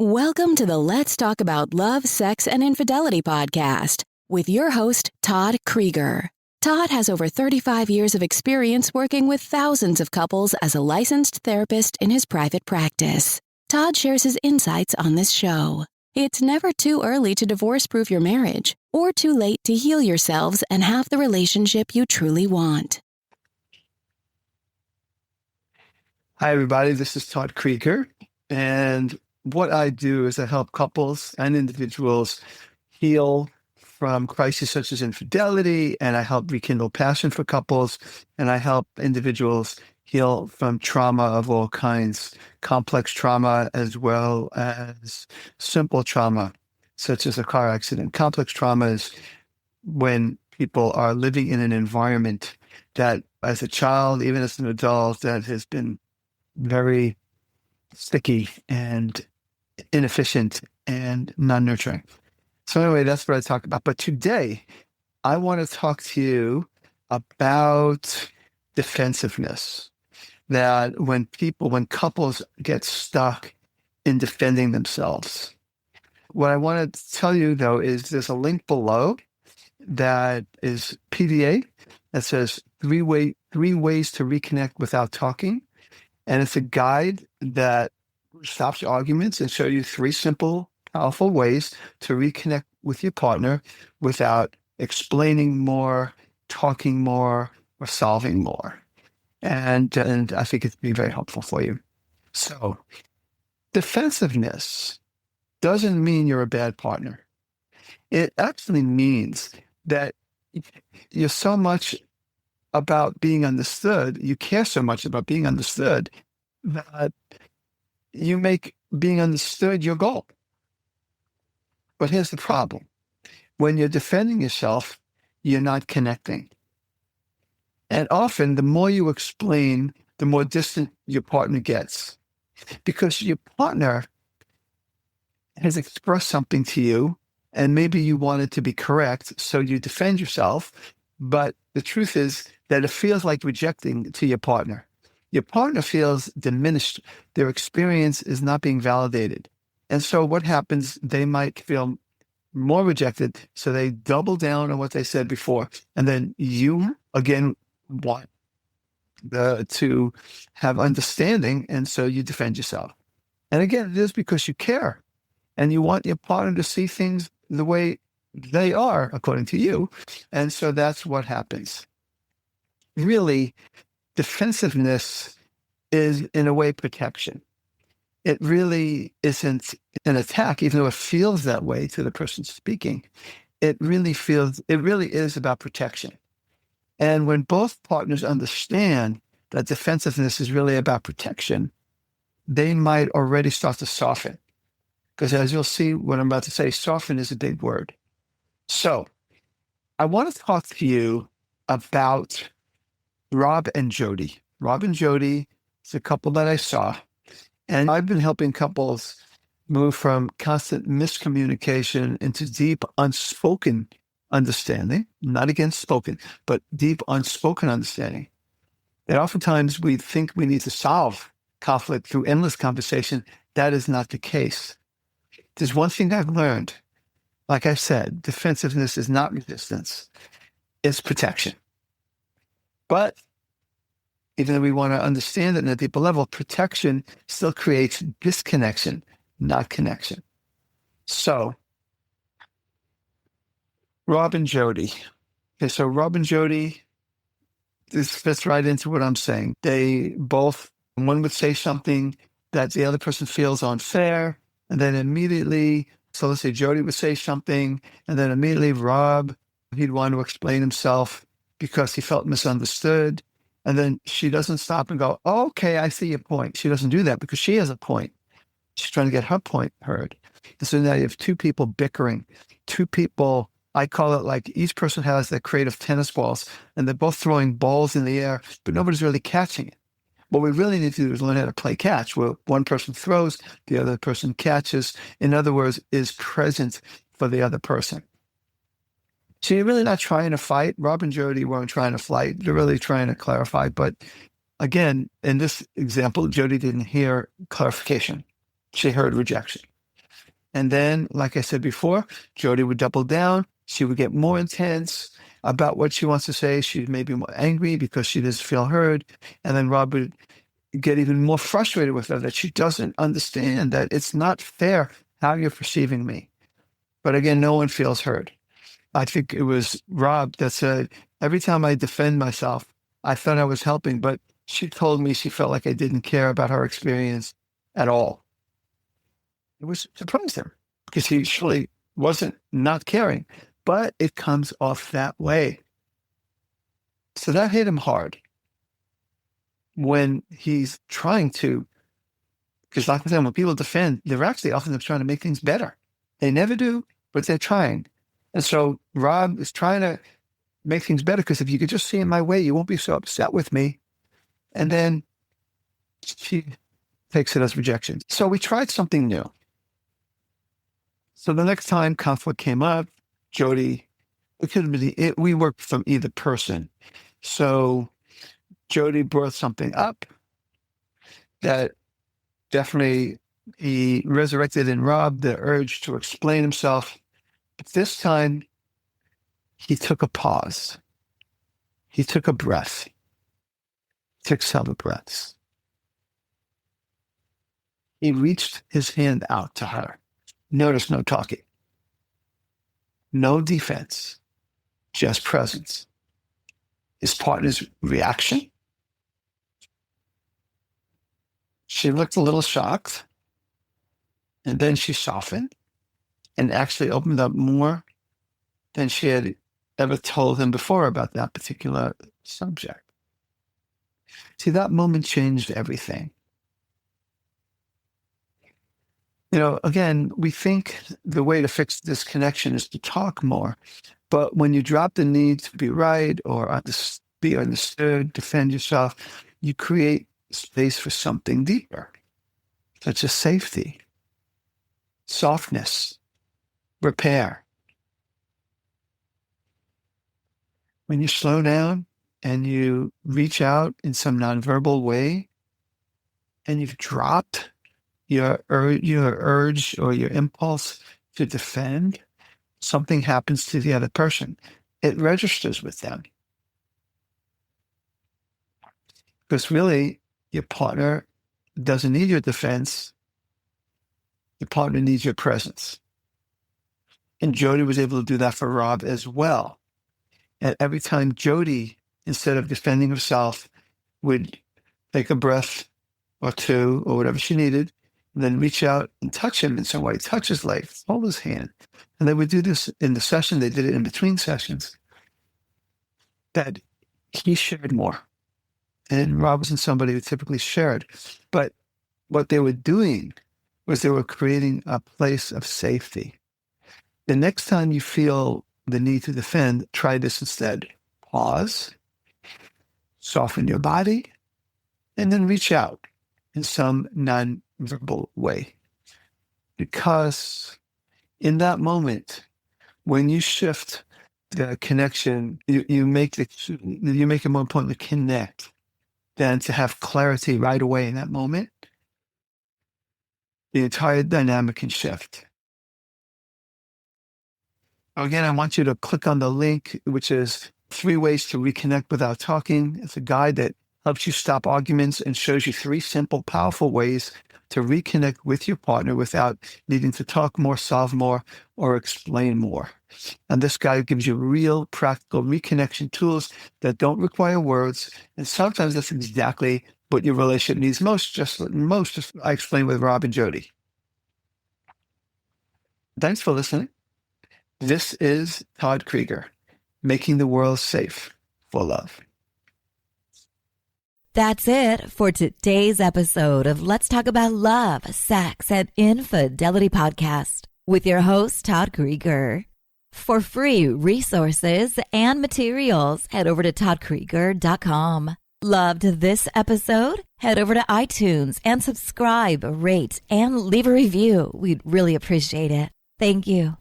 Welcome to the Let's Talk About Love, Sex, and Infidelity podcast with your host, Todd Krieger. Todd has over 35 years of experience working with thousands of couples as a licensed therapist in his private practice. Todd shares his insights on this show. It's never too early to divorce-proof your marriage or too late to heal yourselves and have the relationship you truly want. Hi, everybody. This is Todd Krieger, and what I do is I help couples and individuals heal from crises such as infidelity, and I help rekindle passion for couples, and I help individuals heal from trauma of all kinds, complex trauma as well as simple trauma, such as a car accident. Complex trauma is when people are living in an environment that, as a child, even as an adult, that has been very sticky and inefficient and non-nurturing. So anyway, that's what I talk about. But today, I want to talk to you about defensiveness. That when couples get stuck in defending themselves. What I want to tell you, though, is there's a link below that is PDA that says three ways to reconnect without talking. And it's a guide that stops arguments and show you three simple, powerful ways to reconnect with your partner without explaining more, talking more, or solving more. And I think it'd be very helpful for you. So, defensiveness doesn't mean you're a bad partner. It actually means that you're so much about being understood, you care so much about being understood, that you make being understood your goal. But here's the problem. When you're defending yourself, you're not connecting. And often, the more you explain, the more distant your partner gets. Because your partner has expressed something to you, and maybe you want it to be correct, so you defend yourself. But the truth is that it feels like rejecting to your partner. Your partner feels diminished. Their experience is not being validated. And so what happens, they might feel more rejected, so they double down on what they said before. And then you, again, want to have understanding, and so you defend yourself. And again, it is because you care, and you want your partner to see things the way they are, according to you. And so that's what happens. Really, defensiveness is, in a way, protection. It really isn't an attack, even though it feels that way to the person speaking. It really is about protection. And when both partners understand that defensiveness is really about protection, they might already start to soften. Because as you'll see what I'm about to say, soften is a big word. So I want to talk to you about Rob and Jody. Rob and Jody is a couple that I saw, and I've been helping couples move from constant miscommunication into deep unspoken understanding, not again spoken, but deep unspoken understanding. And oftentimes we think we need to solve conflict through endless conversation. That is not the case. There's one thing I've learned. Like I said, defensiveness is not resistance. It's protection. But even though we want to understand it on a deeper level, protection still creates disconnection, not connection. So, Rob and Jody. Okay, so Rob and Jody, this fits right into what I'm saying. They both, one would say something that the other person feels unfair, and then immediately, so let's say Jody would say something, and then immediately Rob, he'd want to explain himself because he felt misunderstood. And then she doesn't stop and go, oh, okay, I see your point. She doesn't do that because she has a point. She's trying to get her point heard. And so now you have two people bickering, two people, I call it like each person has their creative tennis balls, and they're both throwing balls in the air, but nobody's really catching it. What we really need to do is learn how to play catch, where one person throws, the other person catches. In other words, is present for the other person. So you're really not trying to fight. Rob and Jody weren't trying to fight. They're really trying to clarify. But again, in this example, Jody didn't hear clarification. She heard rejection. And then, like I said before, Jody would double down. She would get more intense about what she wants to say. She'd maybe more angry because she doesn't feel heard. And then Rob would get even more frustrated with her that she doesn't understand that it's not fair how you're perceiving me. But again, no one feels heard. I think it was Rob that said, every time I defend myself, I thought I was helping, but she told me she felt like I didn't care about her experience at all. It was surprised him because he surely wasn't not caring, but it comes off that way. So that hit him hard when he's trying to, because like I said, when people defend, they're actually often trying to make things better. They never do, but they're trying. And so Rob is trying to make things better because if you could just see it my way, you won't be so upset with me. And then she takes it as rejection. So we tried something new. So the next time conflict came up, Jody, it could have been, we worked from either person. So Jody brought something up that definitely he resurrected in Rob the urge to explain himself. But this time he took a pause. He took a breath. Took several breaths. He reached his hand out to her. Notice no talking. No defense. Just presence. His partner's reaction. She looked a little shocked. And then she softened and actually opened up more than she had ever told him before about that particular subject. See, that moment changed everything. Again, we think the way to fix this connection is to talk more. But when you drop the need to be right or be understood, defend yourself, you create space for something deeper, such as safety, softness, repair. When you slow down and you reach out in some nonverbal way and you've dropped your urge or your impulse to defend, something happens to the other person. It registers with them. Because really, your partner doesn't need your defense. Your partner needs your presence. And Jody was able to do that for Rob as well. And every time Jody, instead of defending herself, would take a breath or two or whatever she needed, and then reach out and touch him in some way, touch his legs, hold his hand. And they would do this in the session. They did it in between sessions. That he shared more. And Rob wasn't somebody who typically shared. But what they were doing was they were creating a place of safety. The next time you feel the need to defend, try this instead. Pause, soften your body, and then reach out in some non-verbal way. Because in that moment, when you shift the connection, you make it more important to connect than to have clarity right away in that moment. The entire dynamic can shift. Again, I want you to click on the link, which is 3 ways to reconnect without talking. It's a guide that helps you stop arguments and shows you 3 simple, powerful ways to reconnect with your partner without needing to talk more, solve more, or explain more. And this guide gives you real, practical reconnection tools that don't require words. And sometimes that's exactly what your relationship needs most, just I explained with Rob and Jody. Thanks for listening. This is Todd Krieger, making the world safe for love. That's it for today's episode of Let's Talk About Love, Sex, and Infidelity podcast with your host, Todd Krieger. For free resources and materials, head over to toddkrieger.com. Loved this episode? Head over to iTunes and subscribe, rate, and leave a review. We'd really appreciate it. Thank you.